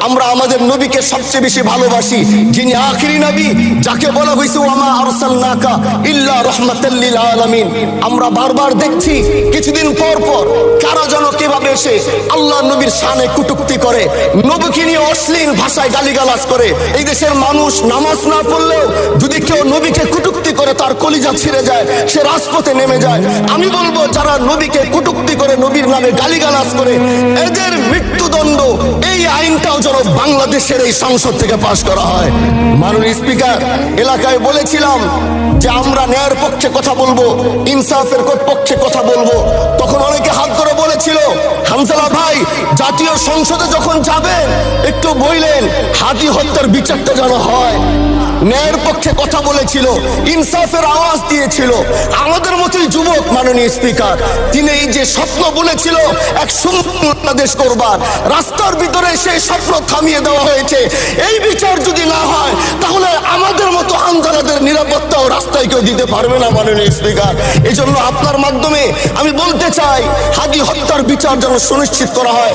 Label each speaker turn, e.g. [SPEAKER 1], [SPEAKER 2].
[SPEAKER 1] আমরা আমাদের নবীকে সবচেয়ে বেশি ভালোবাসি, যিনি আখিরি নবী, যাকে বলা হয়েছে ওয়ামা আরসালনাকা ইল্লা রাহমাতাল লিল আলামিন। আমরা বারবার দেখছি কিছুদিন পর পর কারা যেন কিভাবে এসে আল্লাহ নবীর শানে কটূক্তি করে, নবীকে নিয়ে অশ্লীল ভাষায় গালিগালাজ করে। এই দেশের মানুষ নামাজ না পড়লেও যদি কেউ নবীকে কটূক্তি করে তার কলিজা ছিঁড়ে যায়, সে রাজপথে নেমে যায়। আমি বলবো যারা নবীকে কটূক্তি করে, নবীর নামে গালিগালাজ করে, এদের মৃত্যুদণ্ড এই আইনটাও যেন বাংলাদেশের এই সংসদ থেকে পাশ করা হয়। মাননীয় স্পিকার, এলাকায় বলেছিলাম যে আমরা ন্যায়ের পক্ষে কথা বলবো, ইনসাফের পক্ষে কথা বলবো। তখন অনেকে হাত ধরে বলেছিল, হামজালা ভাই জাতীয় সংসদে যখন যাবেন একটু বললেন হাদি হত্যার বিচারটা যেন হয়। ন্যায়ের পক্ষে কথা বলেছিল, ইনসাফের আওয়াজ দিয়েছিল। আমাদের মতোই যুবক মাননীয় স্পিকার, তিনি এই যে স্বপ্ন বলেছিল এক সুন্দর বাংলাদেশ করবার, রাস্তার ভিতরে সেই স্বপ্ন থামিয়ে দেওয়া হয়েছে। এই বিচার যদি না হয় তাহলে আমাদের মতো হামজালাদের নিরাপত্তাও রাস্তায় কেউ দিতে পারবে না মাননীয় স্পিকার। এই জন্য আপনার মাধ্যমে আমি বলতে চাই, হাদি হত্যার বিচার যেন সুনিশ্চিত করা হয়।